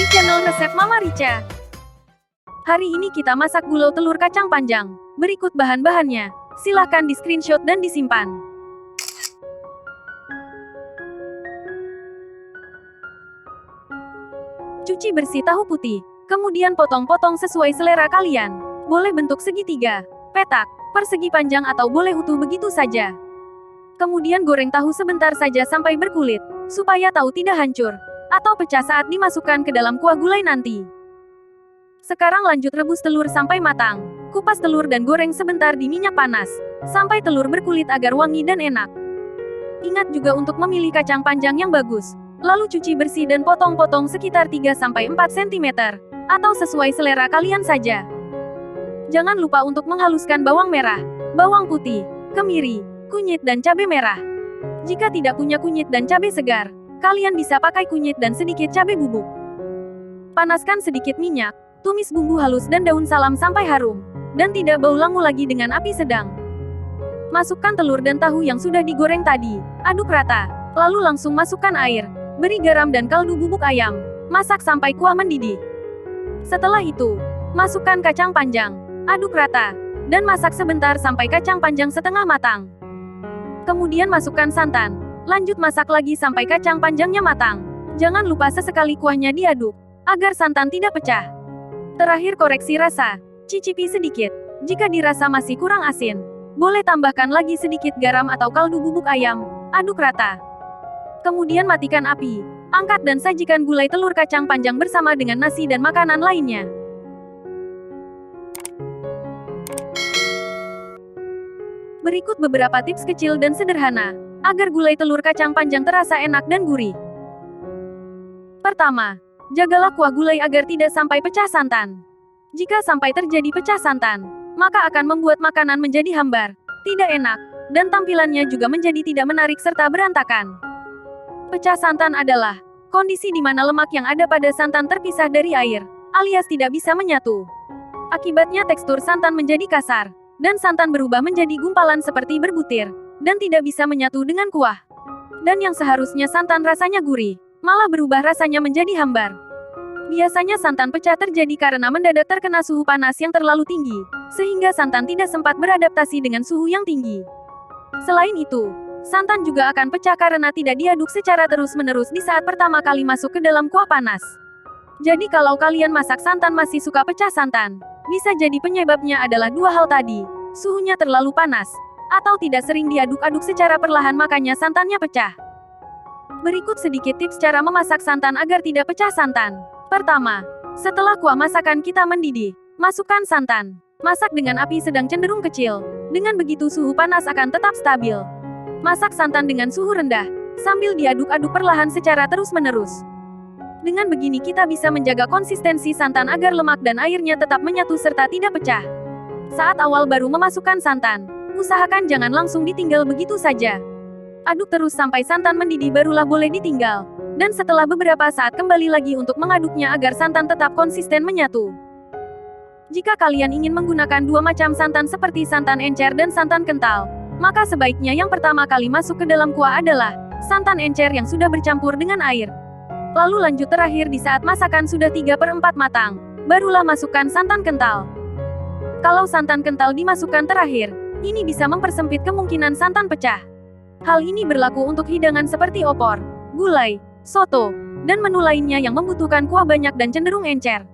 channel resep Mama Rica. Hari ini kita masak gulai telur kacang panjang. Berikut bahan-bahannya. Silahkan di screenshot dan disimpan. Cuci bersih tahu putih. Kemudian potong-potong sesuai selera kalian. Boleh bentuk segitiga, petak, persegi panjang atau boleh utuh begitu saja. Kemudian goreng tahu sebentar saja sampai berkulit, supaya tahu tidak hancur atau pecah saat dimasukkan ke dalam kuah gulai nanti. Sekarang lanjut rebus telur sampai matang. Kupas telur dan goreng sebentar di minyak panas, sampai telur berkulit agar wangi dan enak. Ingat juga untuk memilih kacang panjang yang bagus. Lalu cuci bersih dan potong-potong sekitar 3-4 cm, atau sesuai selera kalian saja. Jangan lupa untuk menghaluskan bawang merah, bawang putih, kemiri, kunyit dan cabai merah. Jika tidak punya kunyit dan cabai segar, kalian bisa pakai kunyit dan sedikit cabai bubuk. Panaskan sedikit minyak, tumis bumbu halus dan daun salam sampai harum, dan tidak bau langu lagi dengan api sedang. Masukkan telur dan tahu yang sudah digoreng tadi, aduk rata, lalu langsung masukkan air, beri garam dan kaldu bubuk ayam, masak sampai kuah mendidih. Setelah itu, masukkan kacang panjang, aduk rata, dan masak sebentar sampai kacang panjang setengah matang. Kemudian masukkan santan, lanjut masak lagi sampai kacang panjangnya matang. Jangan lupa sesekali kuahnya diaduk, agar santan tidak pecah. Terakhir koreksi rasa, cicipi sedikit. Jika dirasa masih kurang asin, boleh tambahkan lagi sedikit garam atau kaldu bubuk ayam, aduk rata. Kemudian matikan api, angkat dan sajikan gulai telur kacang panjang bersama dengan nasi dan makanan lainnya. Berikut beberapa tips kecil dan sederhana, agar gulai telur kacang panjang terasa enak dan gurih. Pertama, jagalah kuah gulai agar tidak sampai pecah santan. Jika sampai terjadi pecah santan, maka akan membuat makanan menjadi hambar, tidak enak, dan tampilannya juga menjadi tidak menarik serta berantakan. Pecah santan adalah kondisi di mana lemak yang ada pada santan terpisah dari air, alias tidak bisa menyatu. Akibatnya tekstur santan menjadi kasar, dan santan berubah menjadi gumpalan seperti berbutir, dan tidak bisa menyatu dengan kuah. Dan yang seharusnya santan rasanya gurih, malah berubah rasanya menjadi hambar. Biasanya santan pecah terjadi karena mendadak terkena suhu panas yang terlalu tinggi, sehingga santan tidak sempat beradaptasi dengan suhu yang tinggi. Selain itu, santan juga akan pecah karena tidak diaduk secara terus-menerus di saat pertama kali masuk ke dalam kuah panas. Jadi kalau kalian masak santan masih suka pecah santan, bisa jadi penyebabnya adalah dua hal tadi, suhunya terlalu panas, atau tidak sering diaduk-aduk secara perlahan makanya santannya pecah. Berikut sedikit tips cara memasak santan agar tidak pecah santan. Pertama, setelah kuah masakan kita mendidih, masukkan santan. Masak dengan api sedang cenderung kecil, dengan begitu suhu panas akan tetap stabil. Masak santan dengan suhu rendah, sambil diaduk-aduk perlahan secara terus-menerus. Dengan begini kita bisa menjaga konsistensi santan agar lemak dan airnya tetap menyatu serta tidak pecah. Saat awal baru memasukkan santan, usahakan jangan langsung ditinggal begitu saja. Aduk terus sampai santan mendidih barulah boleh ditinggal. Dan setelah beberapa saat kembali lagi untuk mengaduknya agar santan tetap konsisten menyatu. Jika kalian ingin menggunakan dua macam santan seperti santan encer dan santan kental, maka sebaiknya yang pertama kali masuk ke dalam kuah adalah santan encer yang sudah bercampur dengan air. Lalu lanjut terakhir di saat masakan sudah 3/4 matang, barulah masukkan santan kental. Kalau santan kental dimasukkan terakhir, ini bisa mempersempit kemungkinan santan pecah. Hal ini berlaku untuk hidangan seperti opor, gulai, soto, dan menu lainnya yang membutuhkan kuah banyak dan cenderung encer.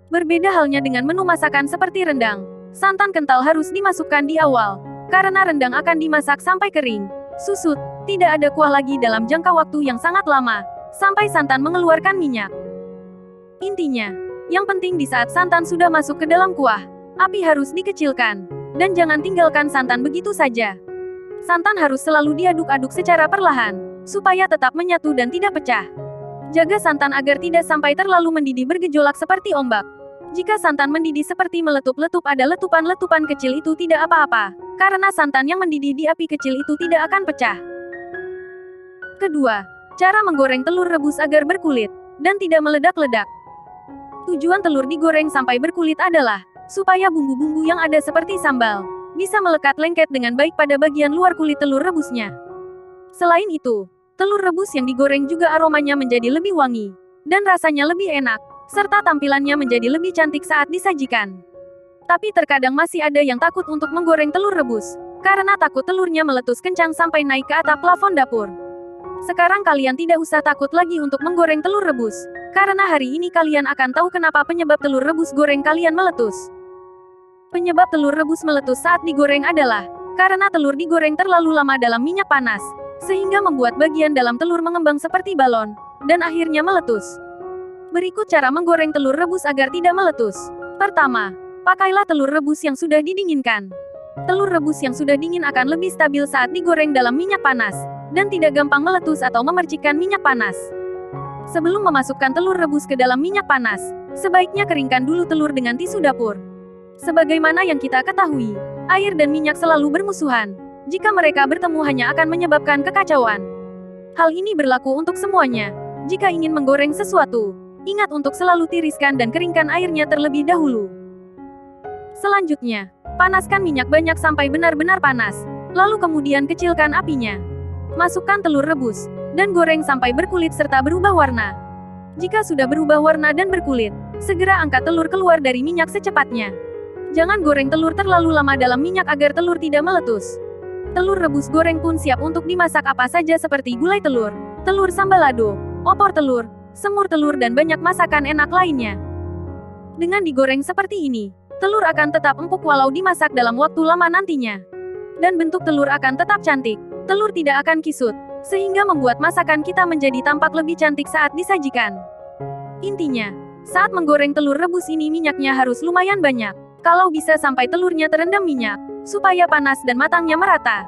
Berbeda halnya dengan menu masakan seperti rendang, santan kental harus dimasukkan di awal, karena rendang akan dimasak sampai kering, susut, tidak ada kuah lagi dalam jangka waktu yang sangat lama, sampai santan mengeluarkan minyak. Intinya, yang penting di saat santan sudah masuk ke dalam kuah, api harus dikecilkan, dan jangan tinggalkan santan begitu saja. Santan harus selalu diaduk-aduk secara perlahan, supaya tetap menyatu dan tidak pecah. Jaga santan agar tidak sampai terlalu mendidih bergejolak seperti ombak. Jika santan mendidih seperti meletup-letup ada letupan-letupan kecil itu tidak apa-apa, karena santan yang mendidih di api kecil itu tidak akan pecah. Kedua, cara menggoreng telur rebus agar berkulit, dan tidak meledak-ledak. Tujuan telur digoreng sampai berkulit adalah, supaya bumbu-bumbu yang ada seperti sambal, bisa melekat lengket dengan baik pada bagian luar kulit telur rebusnya. Selain itu, telur rebus yang digoreng juga aromanya menjadi lebih wangi, dan rasanya lebih enak, serta tampilannya menjadi lebih cantik saat disajikan. Tapi terkadang masih ada yang takut untuk menggoreng telur rebus, karena takut telurnya meletus kencang sampai naik ke atap plafon dapur. Sekarang kalian tidak usah takut lagi untuk menggoreng telur rebus, karena hari ini kalian akan tahu kenapa penyebab telur rebus goreng kalian meletus. Penyebab telur rebus meletus saat digoreng adalah karena telur digoreng terlalu lama dalam minyak panas, sehingga membuat bagian dalam telur mengembang seperti balon, dan akhirnya meletus. Berikut cara menggoreng telur rebus agar tidak meletus. Pertama, pakailah telur rebus yang sudah didinginkan. Telur rebus yang sudah dingin akan lebih stabil saat digoreng dalam minyak panas, dan tidak gampang meletus atau memercikkan minyak panas. Sebelum memasukkan telur rebus ke dalam minyak panas, sebaiknya keringkan dulu telur dengan tisu dapur. Sebagaimana yang kita ketahui, air dan minyak selalu bermusuhan. Jika mereka bertemu hanya akan menyebabkan kekacauan. Hal ini berlaku untuk semuanya. Jika ingin menggoreng sesuatu, ingat untuk selalu tiriskan dan keringkan airnya terlebih dahulu. Selanjutnya, panaskan minyak banyak sampai benar-benar panas, lalu kemudian kecilkan apinya. Masukkan telur rebus, dan goreng sampai berkulit serta berubah warna. Jika sudah berubah warna dan berkulit, segera angkat telur keluar dari minyak secepatnya. Jangan goreng telur terlalu lama dalam minyak agar telur tidak meletus. Telur rebus goreng pun siap untuk dimasak apa saja seperti gulai telur, telur sambalado, opor telur, semur telur dan banyak masakan enak lainnya. Dengan digoreng seperti ini, telur akan tetap empuk walau dimasak dalam waktu lama nantinya. Dan bentuk telur akan tetap cantik, telur tidak akan kisut, sehingga membuat masakan kita menjadi tampak lebih cantik saat disajikan. Intinya, saat menggoreng telur rebus ini minyaknya harus lumayan banyak. Kalau bisa sampai telurnya terendam minyak, supaya panas dan matangnya merata.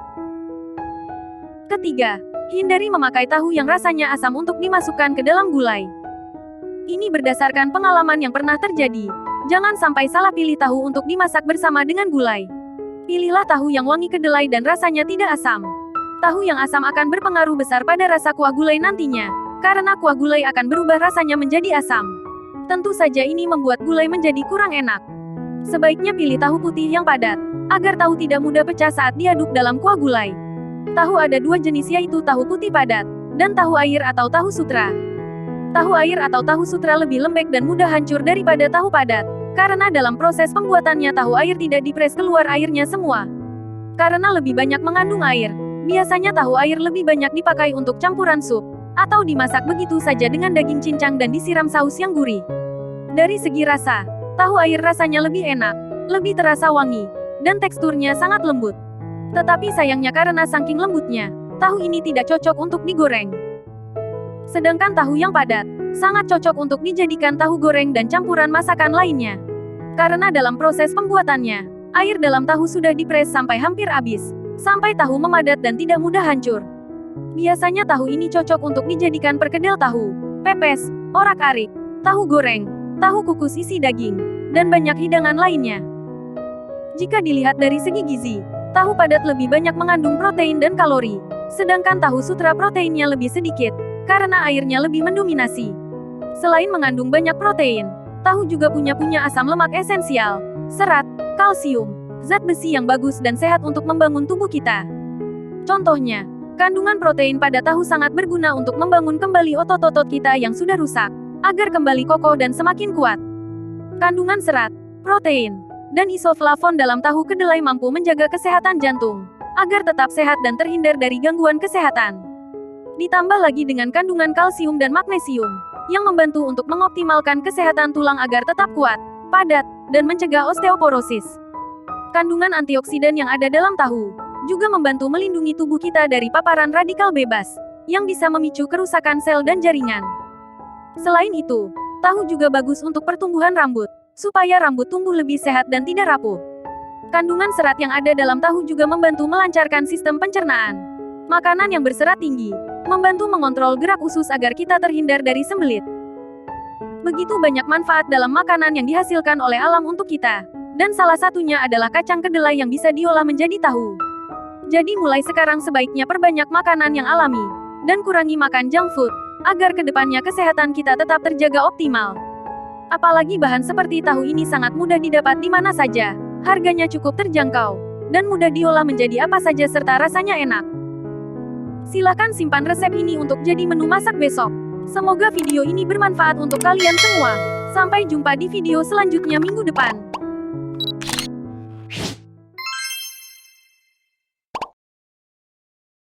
Ketiga, hindari memakai tahu yang rasanya asam untuk dimasukkan ke dalam gulai. Ini berdasarkan pengalaman yang pernah terjadi. Jangan sampai salah pilih tahu untuk dimasak bersama dengan gulai. Pilihlah tahu yang wangi kedelai dan rasanya tidak asam. Tahu yang asam akan berpengaruh besar pada rasa kuah gulai nantinya, karena kuah gulai akan berubah rasanya menjadi asam. Tentu saja ini membuat gulai menjadi kurang enak. Sebaiknya pilih tahu putih yang padat, agar tahu tidak mudah pecah saat diaduk dalam kuah gulai. Tahu ada dua jenis yaitu tahu putih padat, dan tahu air atau tahu sutra. Tahu air atau tahu sutra lebih lembek dan mudah hancur daripada tahu padat, karena dalam proses pembuatannya tahu air tidak dipres keluar airnya semua. Karena lebih banyak mengandung air, biasanya tahu air lebih banyak dipakai untuk campuran sup, atau dimasak begitu saja dengan daging cincang dan disiram saus yang gurih. Dari segi rasa, tahu air rasanya lebih enak, lebih terasa wangi, dan teksturnya sangat lembut. Tetapi sayangnya karena saking lembutnya, tahu ini tidak cocok untuk digoreng. Sedangkan tahu yang padat, sangat cocok untuk dijadikan tahu goreng dan campuran masakan lainnya. Karena dalam proses pembuatannya, air dalam tahu sudah dipres sampai hampir habis, sampai tahu memadat dan tidak mudah hancur. Biasanya tahu ini cocok untuk dijadikan perkedel tahu, pepes, orak-arik, tahu goreng, tahu kukus isi daging, dan banyak hidangan lainnya. Jika dilihat dari segi gizi, tahu padat lebih banyak mengandung protein dan kalori, sedangkan tahu sutra proteinnya lebih sedikit, karena airnya lebih mendominasi. Selain mengandung banyak protein, tahu juga punya asam lemak esensial, serat, kalsium, zat besi yang bagus dan sehat untuk membangun tubuh kita. Contohnya, kandungan protein pada tahu sangat berguna untuk membangun kembali otot-otot kita yang sudah rusak, agar kembali kokoh dan semakin kuat. Kandungan serat, protein, dan isoflavon dalam tahu kedelai mampu menjaga kesehatan jantung, agar tetap sehat dan terhindar dari gangguan kesehatan. Ditambah lagi dengan kandungan kalsium dan magnesium, yang membantu untuk mengoptimalkan kesehatan tulang agar tetap kuat, padat, dan mencegah osteoporosis. Kandungan antioksidan yang ada dalam tahu, juga membantu melindungi tubuh kita dari paparan radikal bebas, yang bisa memicu kerusakan sel dan jaringan. Selain itu, tahu juga bagus untuk pertumbuhan rambut, supaya rambut tumbuh lebih sehat dan tidak rapuh. Kandungan serat yang ada dalam tahu juga membantu melancarkan sistem pencernaan. Makanan yang berserat tinggi, membantu mengontrol gerak usus agar kita terhindar dari sembelit. Begitu banyak manfaat dalam makanan yang dihasilkan oleh alam untuk kita, dan salah satunya adalah kacang kedelai yang bisa diolah menjadi tahu. Jadi mulai sekarang sebaiknya perbanyak makanan yang alami, dan kurangi makan junk food, agar kedepannya kesehatan kita tetap terjaga optimal. Apalagi bahan seperti tahu ini sangat mudah didapat di mana saja, harganya cukup terjangkau, dan mudah diolah menjadi apa saja serta rasanya enak. Silakan simpan resep ini untuk jadi menu masak besok. Semoga video ini bermanfaat untuk kalian semua. Sampai jumpa di video selanjutnya minggu depan.